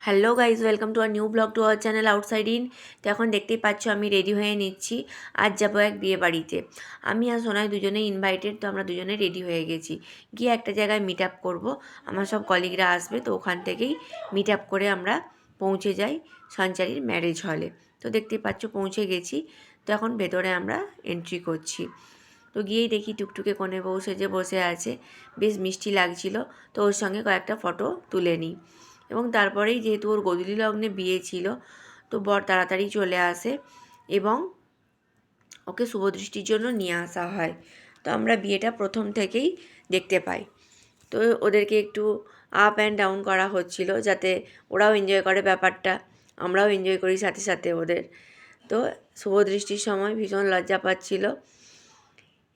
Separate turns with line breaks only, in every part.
Hello guys, welcome to our new blog to our channel outside in. তো এখন দেখতেই পাচ্ছ আমি রেডি হয়ে নিচ্ছি। আজ যাবো এক বিয়ে বাড়িতে। আমি আর সোনাই দুজনেই ইনভাইটেড, তো আমরা দুজনে রেডি হয়ে গেছি। গিয়ে একটা জায়গায় মিট আপ করবো। আমার সব কলিগরা আসবে, তো ওখান থেকেই মিট আপ করে আমরা পৌঁছে যাই সঞ্চারীর ম্যারেজ হলে। তো দেখতেই পাচ্ছ পৌঁছে গেছি। তো এখন ভেতরে আমরা এন্ট্রি করছি। তো গিয়েই দেখি টুকটুকে কোণে বউ সেজে বসে আছে, বেশ মিষ্টি লাগছিল। তো ওর সঙ্গে কয়েকটা ফটো তুলে নিই। এবং তারপরেই যেহেতু ওর গোধূলি লগ্নে বিয়ে ছিল, তো বর তাড়াতাড়ি চলে আসে এবং ওকে শুভদৃষ্টির জন্য নিয়ে আসা হয়। তো আমরা বিয়েটা প্রথম থেকেই দেখতে পাই। তো ওদেরকে একটু আপ অ্যান্ড ডাউন করা হচ্ছিল, যাতে ওরাও এনজয় করে ব্যাপারটা, আমরাও এনজয় করি সাথে সাথে ওদের। তো শুভদৃষ্টির সময় ভীষণ লজ্জা পাচ্ছিল।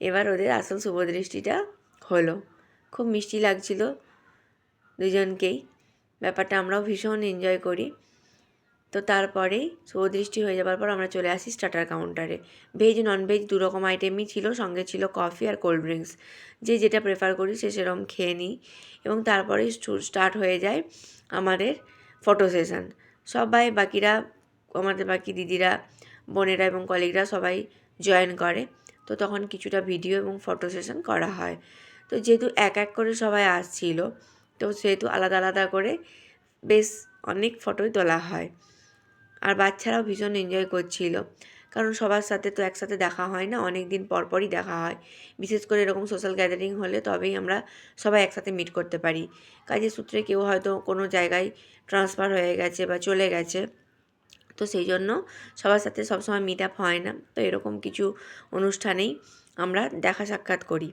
এবার ওদের আসল শুভদৃষ্টিটা হলো। খুব মিষ্টি লাগছিল দুজনকেই। ব্যাপারটা আমরাও ভীষণ এনজয় করি। তো তারপরেই শুভদৃষ্টি হয়ে যাবার পর আমরা চলে আসি স্টার্টার কাউন্টারে। ভেজ ননভেজ দুরকম আইটেমই ছিল, সঙ্গে ছিল কফি আর কোল্ড ড্রিঙ্কস। যে যেটা প্রেফার করি সে সেরকম খেয়ে নিই। এবং তারপরেই স্টার্ট হয়ে যায় আমাদের ফটো সেশন। সবাই বাকিরা, আমাদের বাকি দিদিরা, বোনেরা এবং কলিগরা সবাই জয়েন করে। তো তখন কিছুটা ভিডিও এবং ফটো সেশন করা হয়। তো যেহেতু এক এক করে সবাই আসছিল, তো সেহেতু আলাদা আলাদা করে বেশ অনেক ফটোই তোলা হয়। আর বাচ্চারাও ভীষণ এনজয় করছিল, কারণ সবার সাথে তো একসাথে দেখা হয় না, অনেক দিন পর পরই দেখা হয়। বিশেষ করে এরকম সোশ্যাল গ্যাদারিং হলে তবেই আমরা সবাই একসাথে মিট করতে পারি। কাজের সূত্রে কেউ হয়তো কোনো জায়গায় ট্রান্সফার হয়ে গেছে বা চলে গেছে, তো সেই জন্য সবার সাথে সবসময় মিট আপ হয় না। তো এরকম কিছু অনুষ্ঠানেই আমরা দেখা সাক্ষাৎ করি।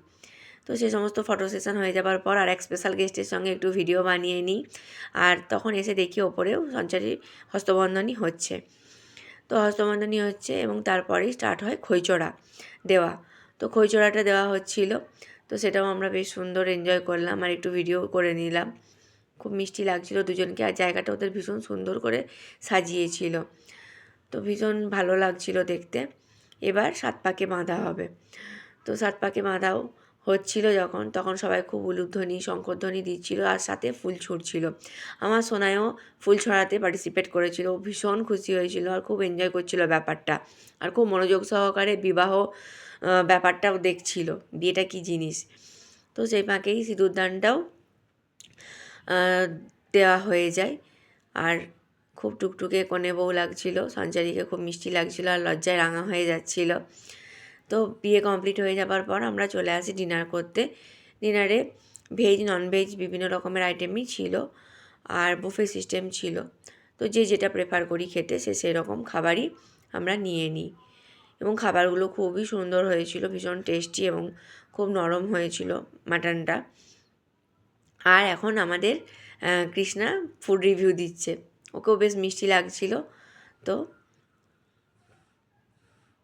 তো সে সমস্ত ফটো সেশন হয়ে যাবার পর আর এক স্পেশাল গেস্টের সঙ্গে একটু ভিডিও বানিয়ে নিই। আর তখন এসে দেখি ওপরেও সঞ্চারীর হস্তবন্ধনী হচ্ছে। তো হস্তবন্ধনী হচ্ছে এবং তারপরেই স্টার্ট হয় খইচড়া দেওয়া। তো খইচড়াটা দেওয়া হচ্ছিল, তো সেটাও আমরা বেশ সুন্দর এনজয় করলাম আর একটু ভিডিও করে নিলাম। খুব মিষ্টি লাগছিল দুজনকে, আর জায়গাটা ওদের ভীষণ সুন্দর করে সাজিয়েছিল। তো ভীষণ ভালো লাগছিল দেখতে। এবার 7 পাকে বাঁধা হবে। তো 7 পাকে বাঁধাও হচ্ছিল যখন, তখন সবাই খুব উলুধ্বনি শঙ্খধ্বনি দিচ্ছিল আর সাথে ফুল ছুঁড়ছিল। আমার সোনাইও ফুল ছড়াতে পার্টিসিপেট করেছিল। ও ভীষণ খুশি হয়েছিল আর খুব এনজয় করছিল ব্যাপারটা। আর খুব মনোযোগ সহকারে বিবাহ ব্যাপারটাও দেখছিল, বিয়েটা কী জিনিস। তো সেই ফাঁকেই সিঁদুরদানটাও দেওয়া হয়ে যায়। আর খুব টুকটুকে কনে বউ লাগছিল, সঞ্চারীকে খুব মিষ্টি লাগছিল আর লজ্জায় রাঙা হয়ে যাচ্ছিল। তো বিয়ে কমপ্লিট হয়ে যাবার পর আমরা চলে আসি ডিনার করতে। ডিনারে ভেজ ননভেজ বিভিন্ন রকমের আইটেমই ছিল আর বুফে সিস্টেম ছিল। তো যে যেটা প্রেফার করি খেতে সে সেরকম খাবারই আমরা নিয়ে নিই। এবং খাবারগুলো খুবই সুন্দর হয়েছিল, ভীষণ টেস্টি এবং খুব নরম হয়েছিল মাটনটা। আর এখন আমাদের কৃষ্ণা ফুড রিভিউ দিচ্ছে, ওকেও বেশ মিষ্টি লাগছিল। তো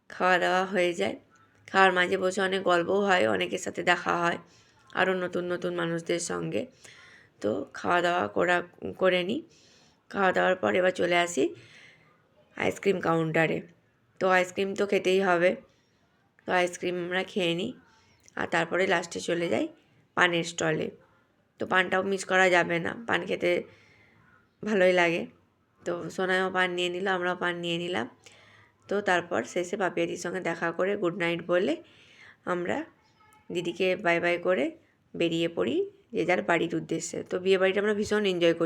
খাওয়া দাওয়া হয়ে যায়। খাওয়ার মাঝে বসে অনেক গল্পও হয়, অনেকের সাথে দেখা হয়, আরও নতুন নতুন মানুষদের সঙ্গে। তো খাওয়া দাওয়া করে নিই। খাওয়া দাওয়ার পর এবার চলে আসি আইসক্রিম কাউন্টারে। তো আইসক্রিম তো খেতেই হবে, তো আইসক্রিম আমরা খেয়ে নিই। আর তারপরে লাস্টে চলে যাই পানের স্টলে। তো পানটাও মিস করা যাবে না, পান খেতে ভালোই লাগে। তো সোনাইও পান নিয়ে নিল, আমরাও পান নিয়ে নিলাম। তো তারপর শেষে পাপিয়াদির সঙ্গে দেখা করে গুড নাইট বলে আমরা দিদিকে বাই বাই করে বেরিয়ে পড়ি যে যার বাড়ির উদ্দেশ্যে। তো বিয়ে বাড়িটা আমরা ভীষণ এনজয় করি।